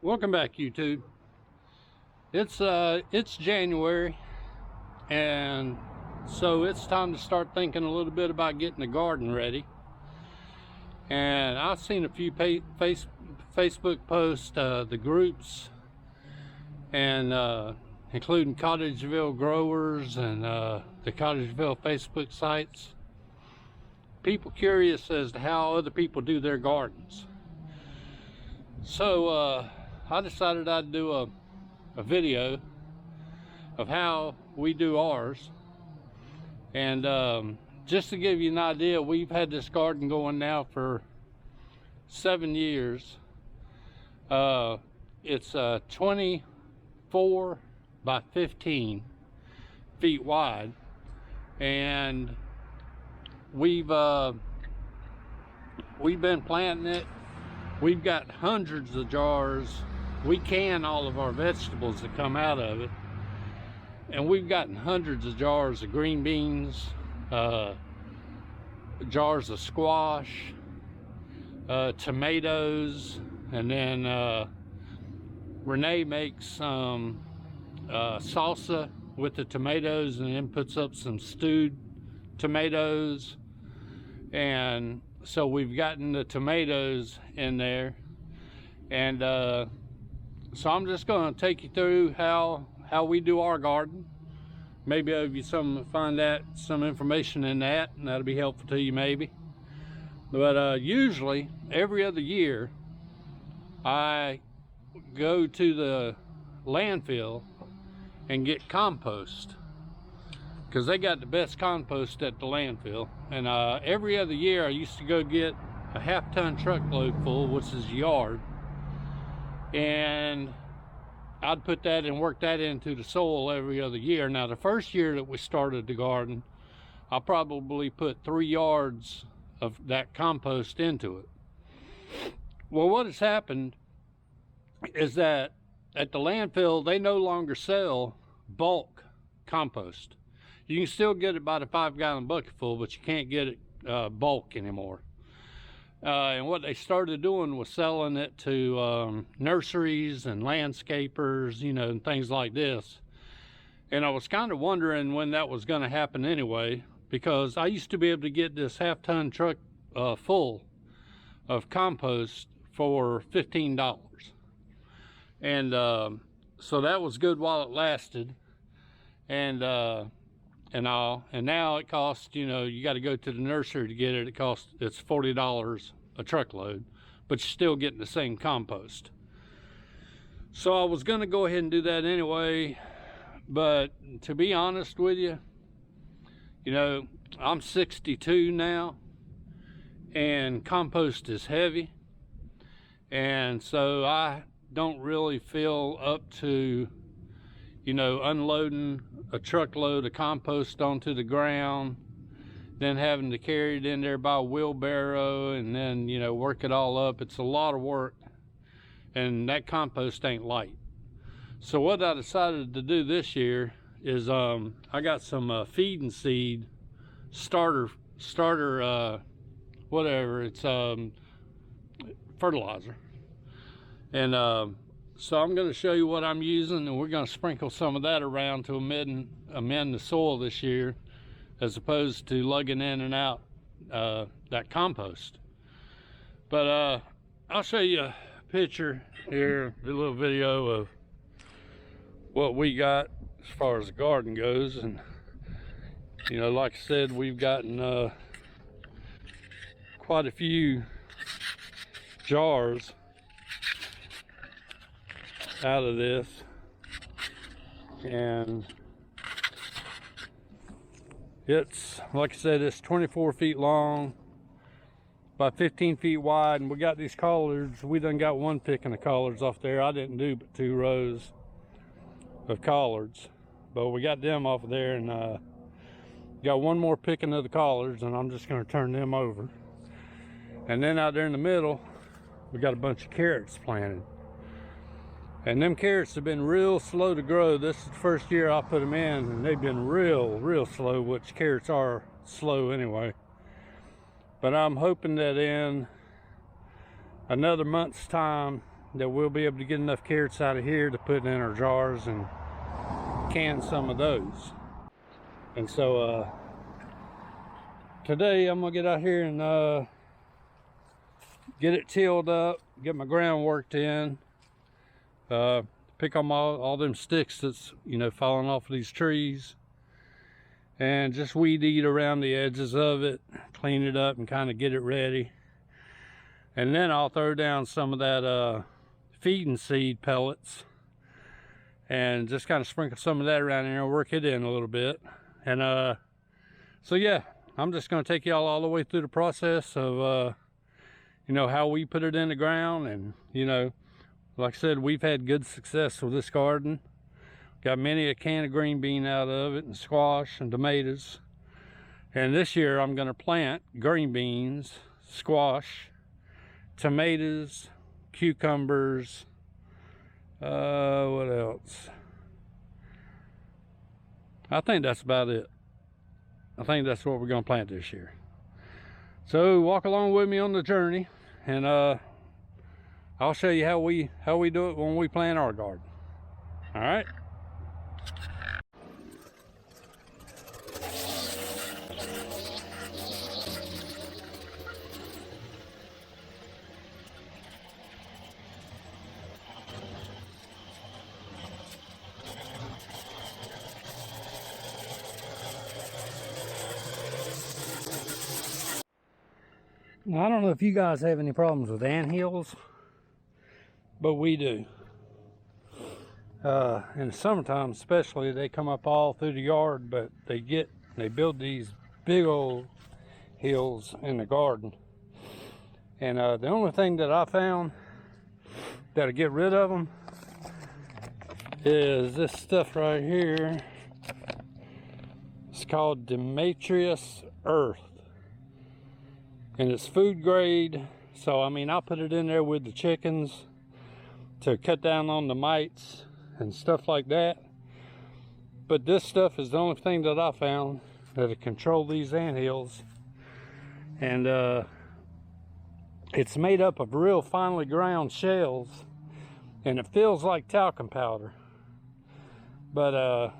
Welcome back, YouTube. It's January, and so it's time to start thinking a little bit about getting the garden ready. And I've seen a few Facebook posts, the groups, and including Cottageville growers and the Cottageville Facebook sites. People curious as to how other people do their gardens. So I decided I'd do a video of how we do ours. And just to give you an idea, we've had this garden going now for 7 years. It's 24 by 15 feet wide, and we've been planting it. We've got hundreds of jars. We can all of our vegetables that come out of it, and we've gotten hundreds of jars of green beans, jars of squash, tomatoes, and then Renee makes some salsa with the tomatoes, and then puts up some stewed tomatoes. And so we've gotten the tomatoes in there, and so I'm just going to take you through how we do our garden. Maybe if you find some information in that, and that'll be helpful to you maybe. But usually every other year I go to the landfill and get compost, because they got the best compost at the landfill. And every other year I used to go get a half-ton truckload full, which is a yard, and I'd put that and work that into the soil every other year. Now, the first year that we started the garden, I probably put 3 yards of that compost into it. Well, what has happened is that at the landfill, they no longer sell bulk compost. You can still get it by the 5-gallon bucket full, but you can't get it bulk anymore. And what they started doing was selling it to nurseries and landscapers, and things like this. And I was kind of wondering when that was going to happen anyway, because I used to be able to get this half-ton truck full of compost for $15. And so that was good while it lasted. And now it costs, you got to go to the nursery to get it. It's $40 a truckload, but you're still getting the same compost. So I was going to go ahead and do that anyway, but to be honest with you, I'm 62 now, and compost is heavy, and so I don't really feel up to unloading a truckload of compost onto the ground, then having to carry it in there by a wheelbarrow, and then work it all up. It's a lot of work, and that compost ain't light. So what I decided to do this year is I got some feed and seed starter whatever, it's fertilizer, and so I'm going to show you what I'm using, and we're going to sprinkle some of that around to amend the soil this year, as opposed to lugging in and out that compost. But I'll show you a picture here, a little video of what we got as far as the garden goes. And like I said, we've gotten quite a few jars out of this, and it's, like I said, it's 24 feet long by 15 feet wide. And we got these collards. We done got one picking of collards off there. I didn't do but 2 rows of collards, but we got them off of there, and got one more picking of the collards, and I'm just going to turn them over. And then out there in the middle, we got a bunch of carrots planted. And them carrots have been real slow to grow. This is the first year I put them in, and they've been real slow, which carrots are slow anyway. But I'm hoping that in another month's time, that we'll be able to get enough carrots out of here to put in our jars and can some of those. And so today I'm gonna get out here and get it tilled up, get my ground worked in, pick on all them sticks that's, you know, falling off of these trees, and just weed eat around the edges of it, clean it up and kind of get it ready. And then I'll throw down some of that feeding seed pellets and just kind of sprinkle some of that around here and work it in a little bit. And so yeah, I'm just going to take y'all all the way through the process of you know, how we put it in the ground. And you know, like I said, we've had good success with this garden. Got many a can of green bean out of it, and squash and tomatoes. And this year I'm going to plant green beans, squash, tomatoes, cucumbers, what else? I think that's about it. I think that's what we're going to plant this year. So walk along with me on the journey, and I'll show you how we do it when we plant our garden. All right. Now, I don't know if you guys have any problems with anthills, but we do. In the summertime especially, they come up all through the yard, but they build these big old hills in the garden. And the only thing that I found that'll get rid of them is this stuff right here. It's called Demetrius earth. And it's food grade, so I mean, I'll put it in there with the chickens to cut down on the mites and stuff like that. But this stuff is the only thing that I found that'll control these anthills. And it's made up of real finely ground shells, and it feels like talcum powder. But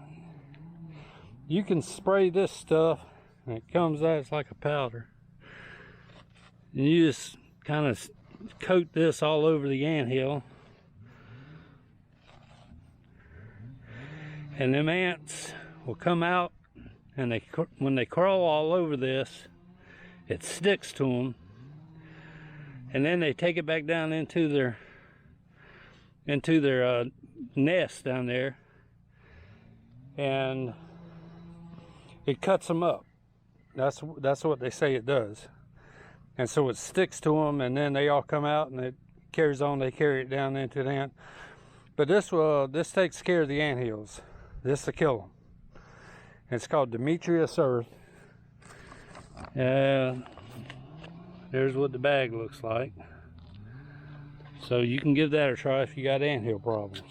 you can spray this stuff and it comes out, it's like a powder. And you just kind of coat this all over the anthill. And them ants will come out, and when they crawl all over this, it sticks to them. And then they take it back down into their nest down there, and it cuts them up. That's what they say it does. And so it sticks to them, and then they all come out, and it carries on. They carry it down into the ant. But this takes care of the anthills. This will kill them. It's called Demetrius earth. There's what the bag looks like. So you can give that a try if you got anthill problems.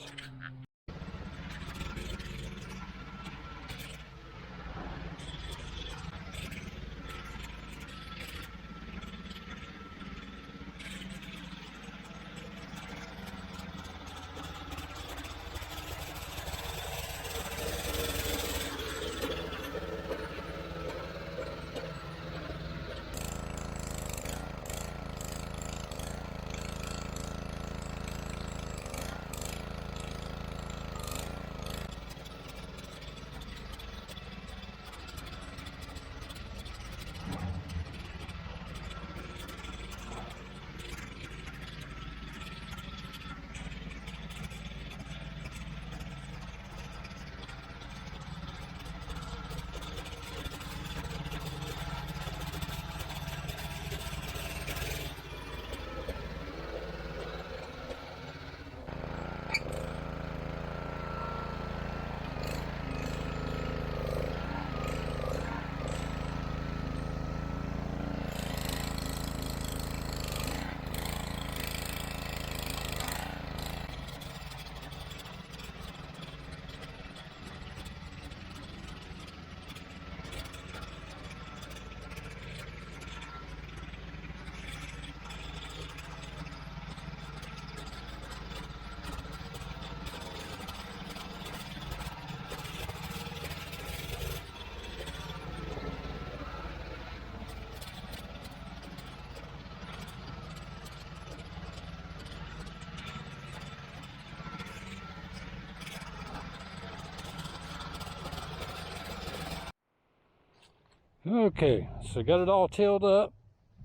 Okay, so got it all tilled up,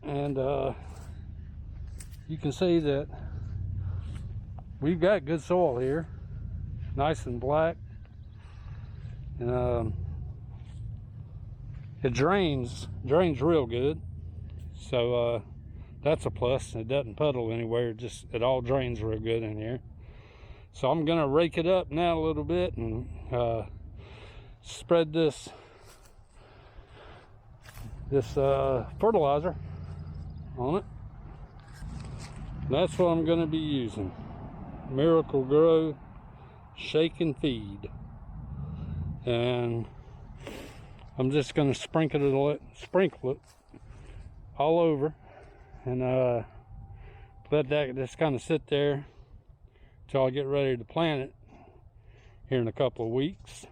and you can see that we've got good soil here, nice and black, and it drains real good, so that's a plus. It doesn't puddle anywhere, it all drains real good in here. So I'm gonna rake it up now a little bit and spread this fertilizer on it. That's what I'm gonna be using. Miracle Grow Shake and Feed, and I'm just gonna sprinkle it all over, and let that just kind of sit there till I get ready to plant it here in a couple of weeks.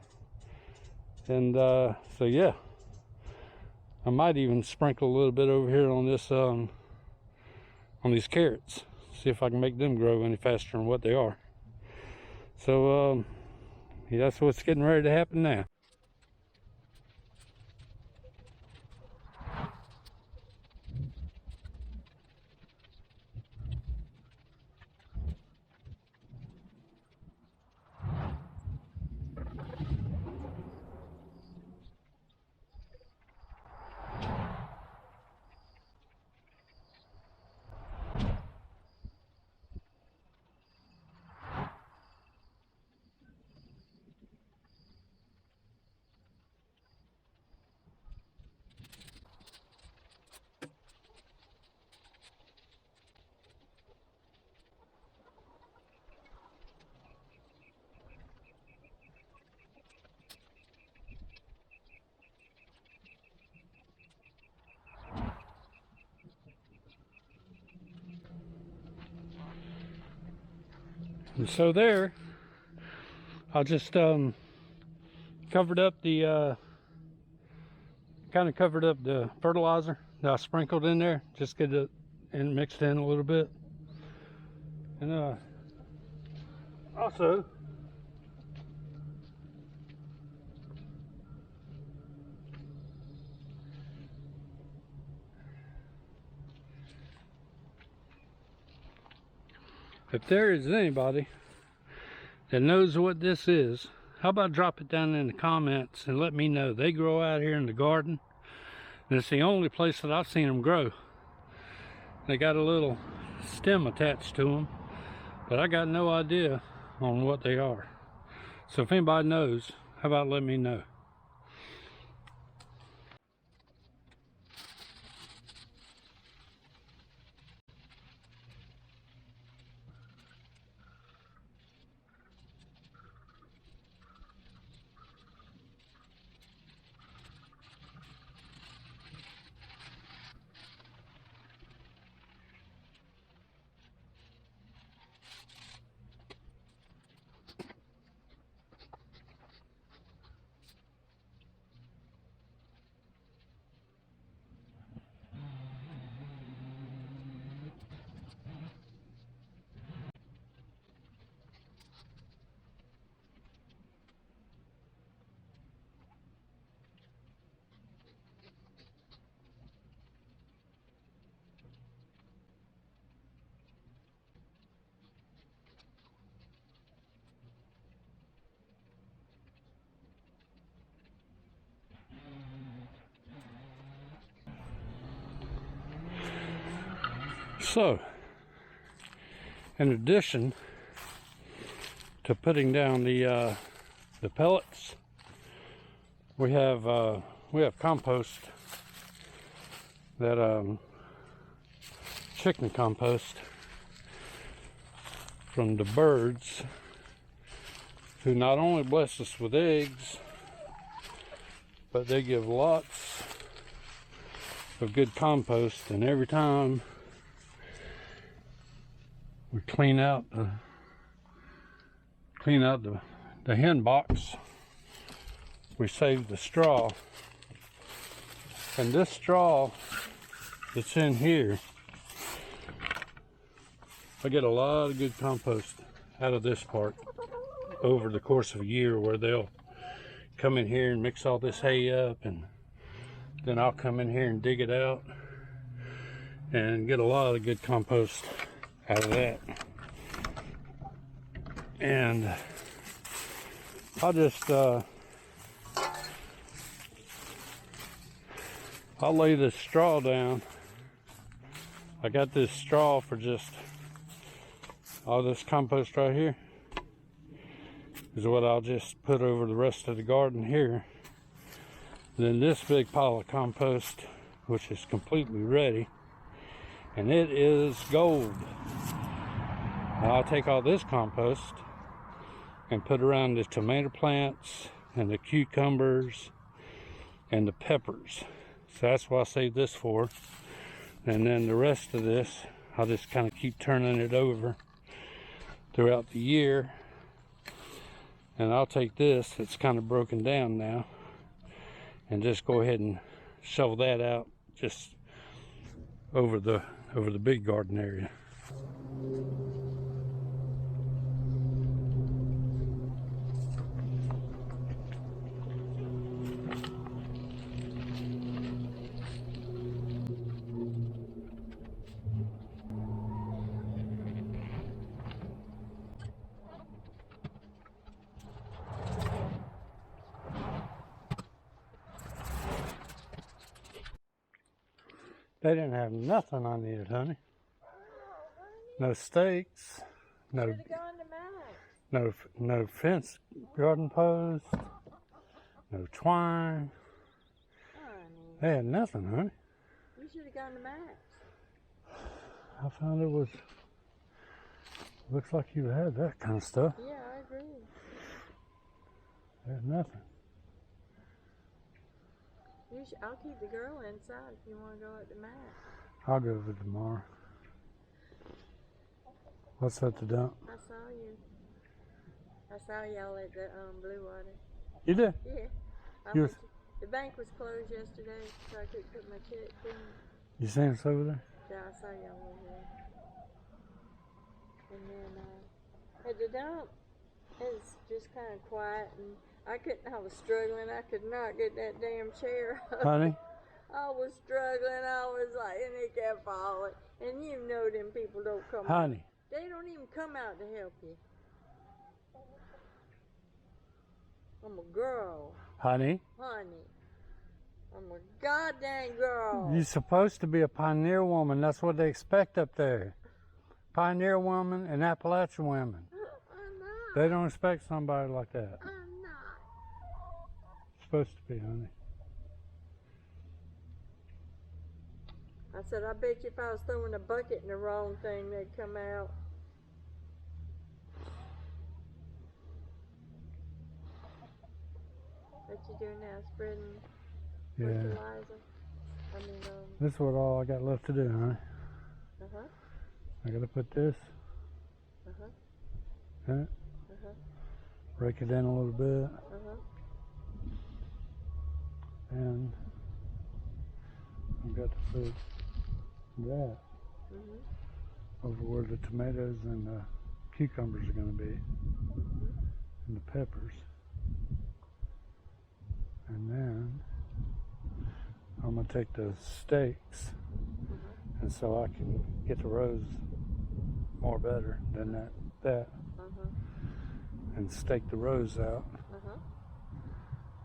And so yeah, I might even sprinkle a little bit over here on this on these carrots, see if I can make them grow any faster than what they are. So yeah, that's what's getting ready to happen now. And so there, I just covered up the kind of covered up the fertilizer that I sprinkled in there, just get it and mixed in a little bit. And also if there is anybody that knows what this is, how about drop it down in the comments and let me know. They grow out here in the garden, and it's the only place that I've seen them grow. They got a little stem attached to them, but I got no idea on what they are. So if anybody knows, how about let me know. So, in addition to putting down the pellets, we have compost, that chicken compost from the birds, who not only bless us with eggs, but they give lots of good compost. And every time we clean out the hen box, we save the straw. And this straw that's in here, I get a lot of good compost out of this part over the course of a year, where they'll come in here and mix all this hay up and then I'll come in here and dig it out and get a lot of good compost out of that. And I'll just I'll lay this straw down. I got this straw for just all this compost right here is what I'll just put over the rest of the garden here. Then this big pile of compost, which is completely ready, and it is gold. I'll take all this compost and put around the tomato plants and the cucumbers and the peppers. So that's what I saved this for. And then the rest of this, I'll just kind of keep turning it over throughout the year. And I'll take this, it's kind of broken down now, and just go ahead and shovel that out just over the big garden area. They didn't have nothing I needed, honey. No stakes, no fence, garden post, no twine. They had nothing, honey. You should have gone to Max. I found it was, looks like you had that kind of stuff. Yeah, I agree. They had nothing. I'll keep the girl inside if you want to go at the Max. I'll go over tomorrow. What's at the dump? I saw you. I saw y'all at the Blue Water. You did? Yeah. The bank was closed yesterday, so I couldn't put my check in. You seen us over there? Yeah, I saw y'all over there. And then at the dump, it's just kind of quiet, and I was struggling. I could not get that damn chair up. Honey? I was struggling. I was like, and it kept falling. And you know them people don't come Honey? out. They don't even come out to help you. I'm a girl. Honey? Honey. I'm a goddamn girl. You're supposed to be a pioneer woman. That's what they expect up there. Pioneer woman and Appalachian women. I'm not. They don't expect somebody like that. I'm not. Supposed to be, honey. I said, I bet you if I was throwing a bucket in the wrong thing, they'd come out. What you doing now? Spreading fertilizer? This is what all I got left to do, honey. Uh-huh. I gotta put this in it. Break it in a little bit. And I've got to put that over where the tomatoes and the cucumbers are going to be, and the peppers. And then I'm going to take those stakes, and so I can get the rows more better than that, and stake the rows out.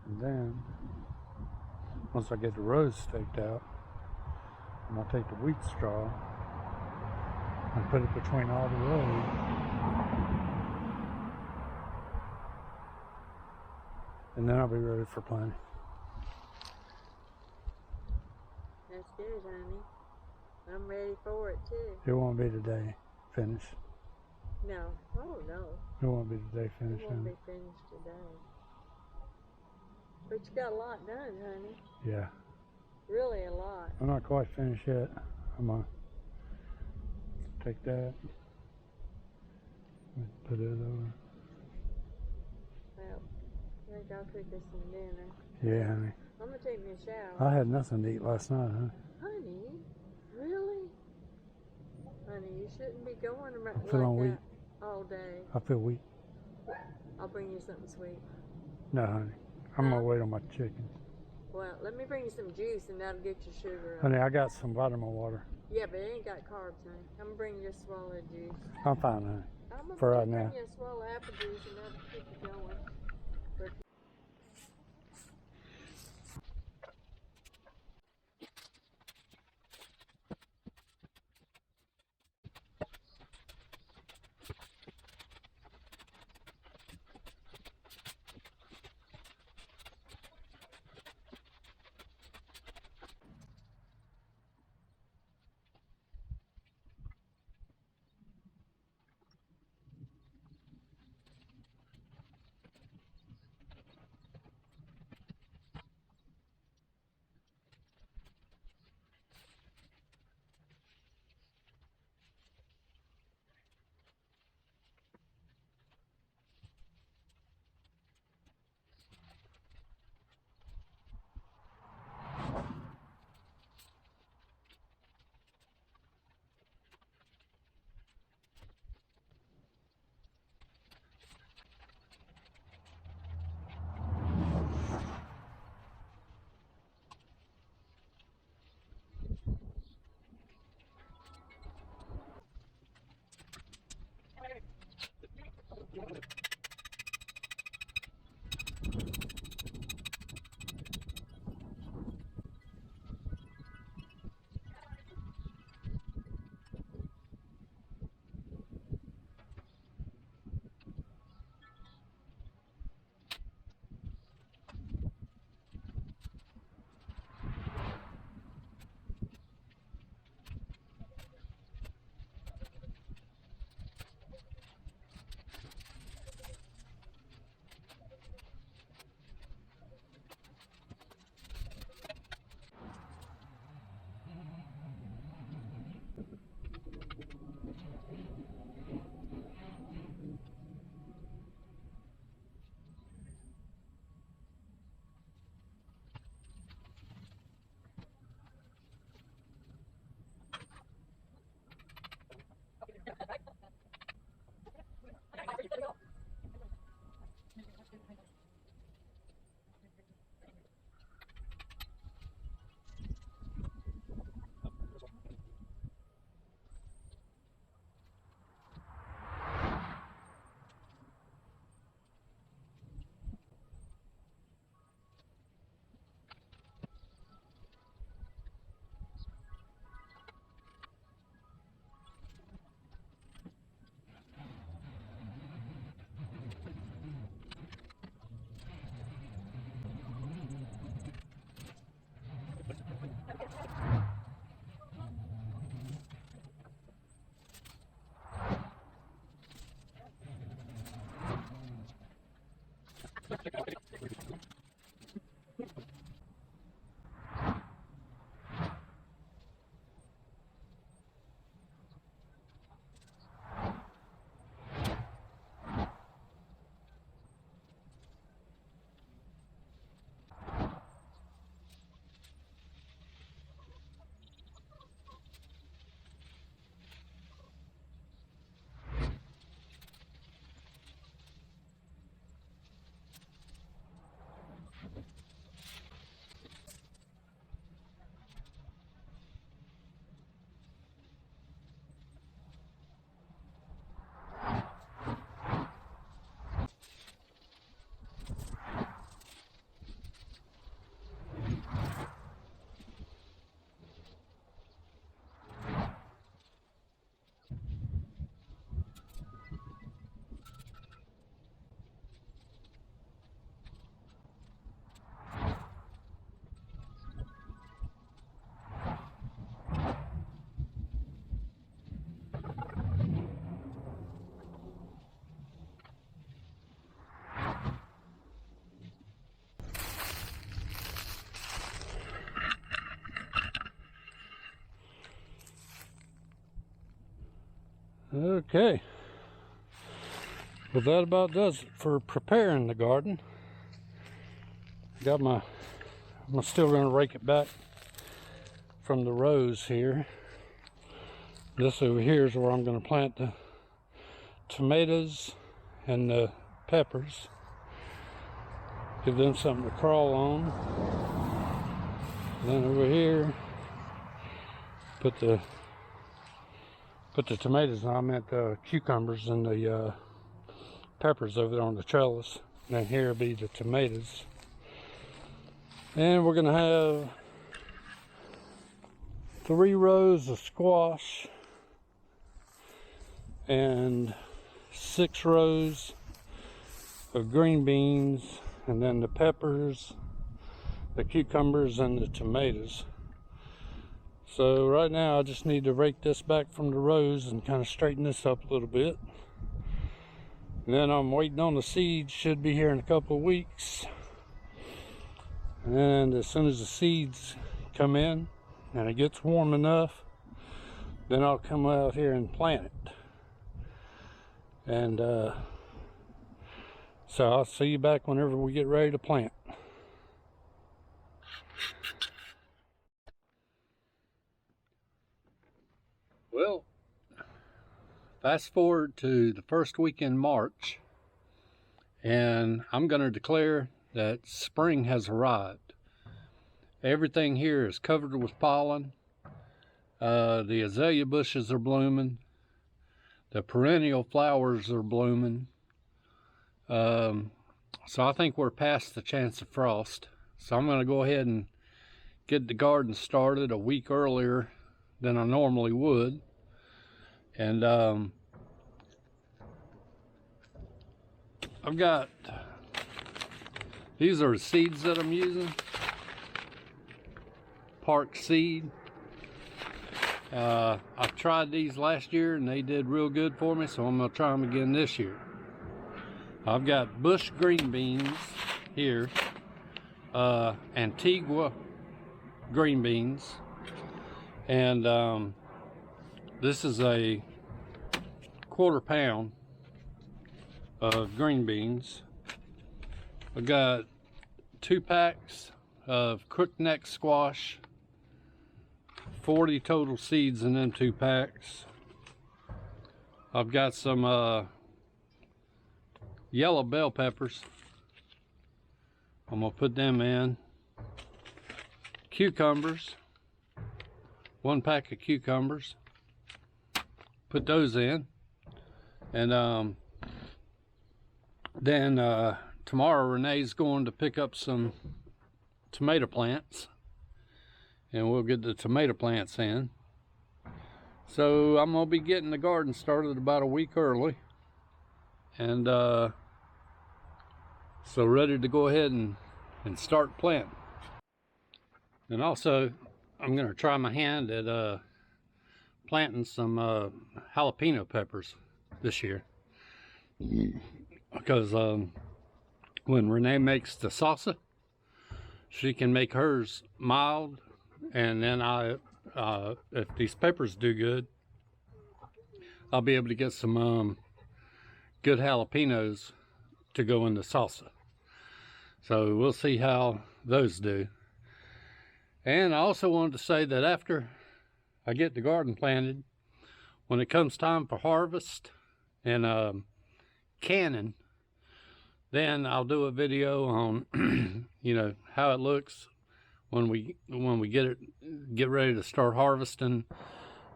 And then once I get the rows staked out, I'm going to take the wheat straw and put it between all the rows. And then I'll be ready for planting. That's good, honey. I'm ready for it too. It won't be today finished. No. Oh, no. It won't be today finished. It won't be finished today. But you got a lot done, honey. Yeah. Really a lot. I'm not quite finished yet. I'm going to take that, put it over. Well, I think I'll cook us some dinner. Yeah, honey. I'm going to take me a shower. I had nothing to eat last night, huh? Honey? Really? Honey, you shouldn't be going around like weak. that all day. I feel weak. I'll bring you something sweet. No, honey. I'm going to wait on my chicken. Well, let me bring you some juice and that'll get your sugar up. Honey, I got some vitamin water. Yeah, but it ain't got carbs in it. I'm gonna bring you a swallow of juice. I'm fine, honey. I'm For gonna right bring now. you a swallow of apple juice and that'll keep you going. Okay. Well, that about does it for preparing the garden. I'm still going to rake it back from the rows here. This over here is where I'm going to plant the tomatoes and the peppers. Give them something to crawl on. then over here, put the tomatoes, I meant the cucumbers and the peppers over there on the trellis. And then here will be the tomatoes. And we're gonna have 3 rows of squash and 6 rows of green beans, and then the peppers, the cucumbers, and the tomatoes. So right now I just need to rake this back from the rows and kind of straighten this up a little bit. And then I'm waiting on the seeds, should be here in a couple of weeks. And as soon as the seeds come in and it gets warm enough, then I'll come out here and plant it. And so I'll see you back whenever we get ready to plant. Well, fast forward to the first week in March, and I'm going to declare that spring has arrived. Everything here is covered with pollen. The azalea bushes are blooming. The perennial flowers are blooming. So I think we're past the chance of frost. So I'm going to go ahead and get the garden started a week earlier than I normally would. And I've got, these are the seeds that I'm using. Park seed. I tried these last year and they did real good for me, so I'm going to try them again this year. I've got bush green beans here, Antigua green beans, and this is a 1/4 pound of green beans. I've got 2 packs of crookneck squash, 40 total seeds in them 2 packs. I've got some yellow bell peppers. I'm gonna put them in. Cucumbers, 1 pack of cucumbers. Put those in. And then tomorrow Renee's going to pick up some tomato plants, and we'll get the tomato plants in. So I'm gonna be getting the garden started about a week early, and so ready to go ahead and start planting. And also I'm gonna try my hand at planting some jalapeno peppers this year, because when Renee makes the salsa, she can make hers mild, and then if these peppers do good, I'll be able to get some good jalapenos to go in the salsa. So we'll see how those do. And I also wanted to say that after I get the garden planted, when it comes time for harvest and canning, then I'll do a video on you know, how it looks when we get ready to start harvesting,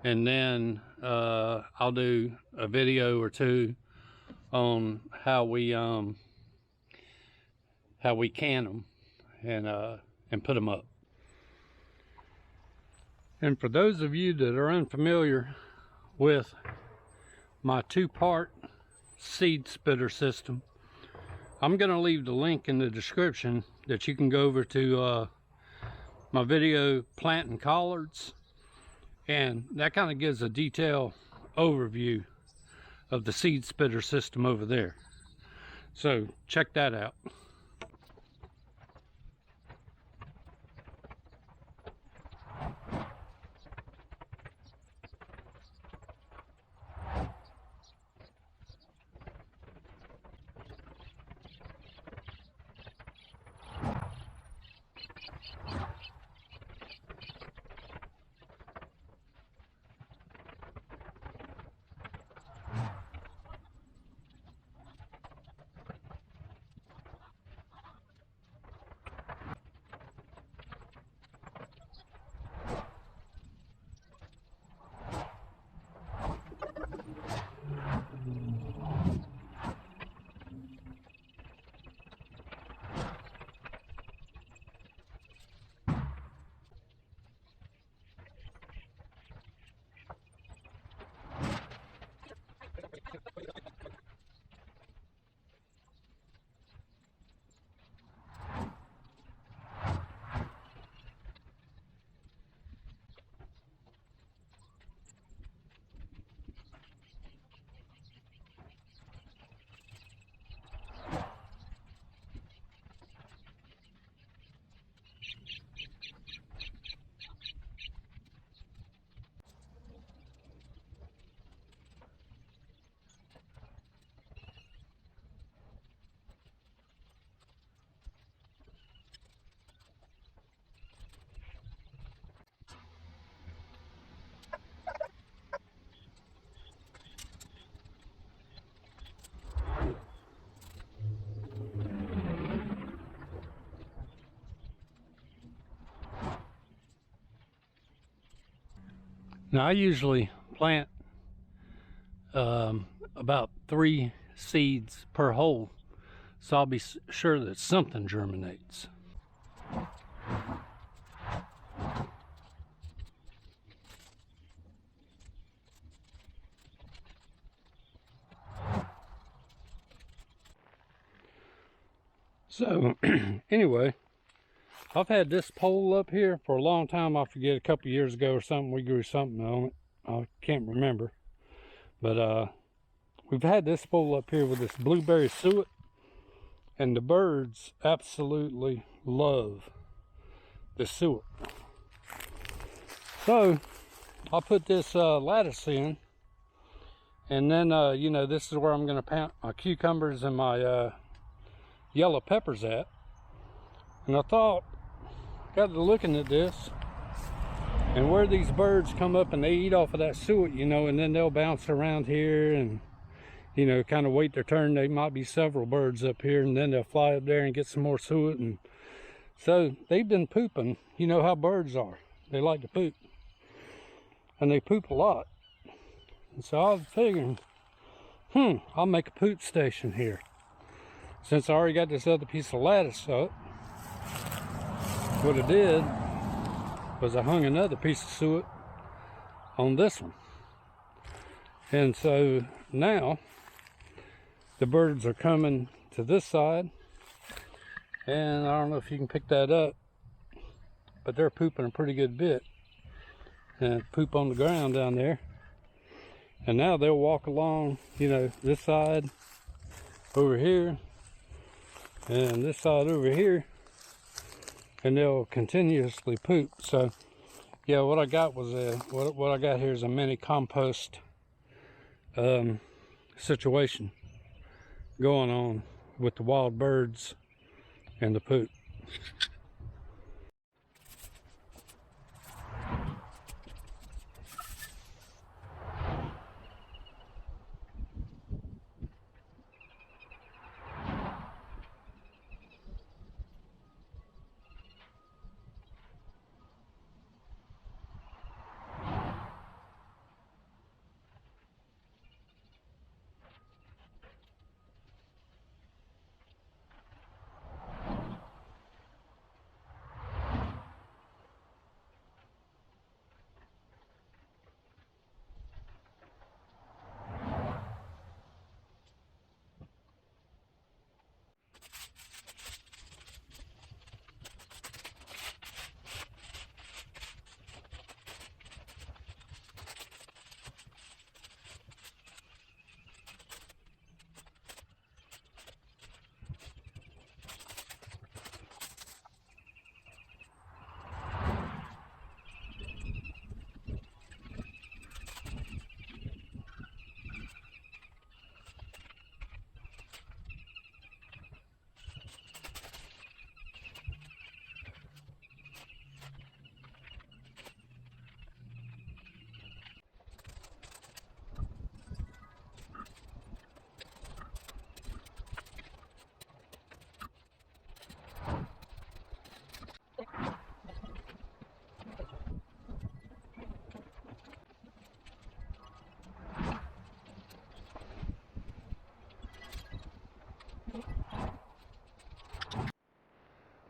and then I'll do a video or 2 on how we can them and put them up. And for those of you that are unfamiliar with my 2-part seed spitter system, I'm going to leave the link in the description that you can go over to my video Plantin Collards, and that kind of gives a detailed overview of the seed spitter system over there. So check that out. Now I usually plant about 3 seeds per hole, so I'll be sure that something germinates. So anyway, I've had this pole up here for a long time. I forget, a couple years ago or something, we grew something on it. I can't remember. But we've had this pole up here with this blueberry suet, and the birds absolutely love the suet. So I'll put this lattice in, and then you know, this is where I'm going to plant my cucumbers and my yellow peppers at. And I thought, got to looking at this, and where these birds come up and they eat off of that suet, you know, and then they'll bounce around here and, you know, kind of wait their turn. There might be several birds up here, and then they'll fly up there and get some more suet. And so they've been pooping. You know how birds are. They like to poop. And they poop a lot. And so I was figuring, I'll make a poop station here. Since I already got this other piece of lattice up, what I did was I hung another piece of suet on this one. And so now the birds are coming to this side, and I don't know if you can pick that up, but they're pooping a pretty good bit and poop on the ground down there. And now they'll walk along, you know, this side over here and this side over here, and they'll continuously poop. So yeah, what I got was what I got here is a mini compost situation going on with the wild birds and the poop.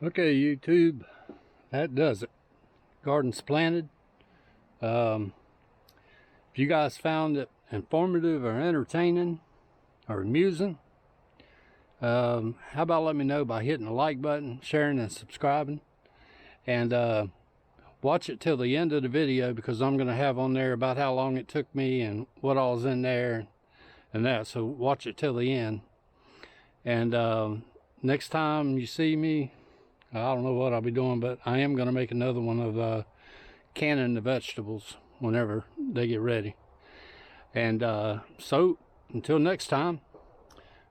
Okay, YouTube, that does it. Garden's planted. If you guys found it informative or entertaining or amusing, how about let me know by hitting the like button, sharing and subscribing, and watch it till the end of the video, because I'm going to have on there about how long it took me and what all's in there and that. So watch it till the end. And next time you see me, I don't know what I'll be doing, but I am going to make another one of canning the vegetables whenever they get ready. And so until next time,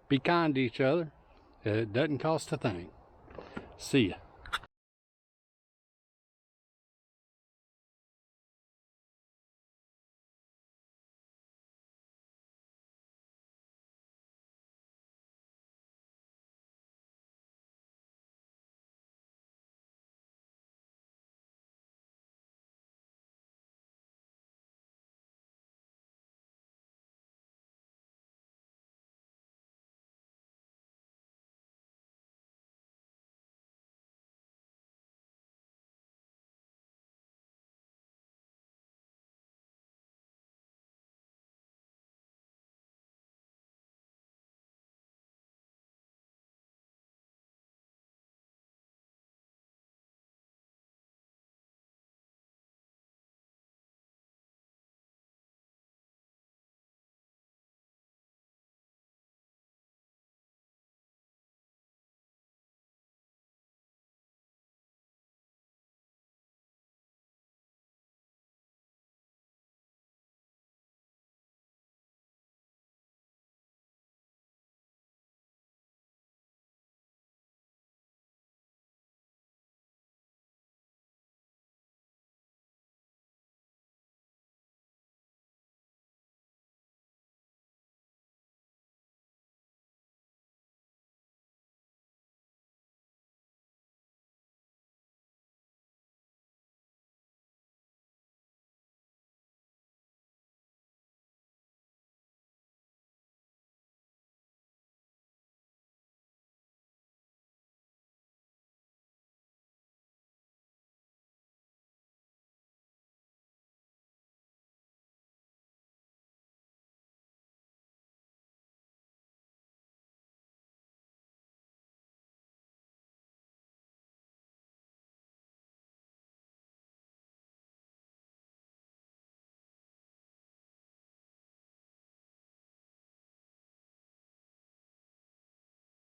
be kind to each other. It doesn't cost a thing. See ya.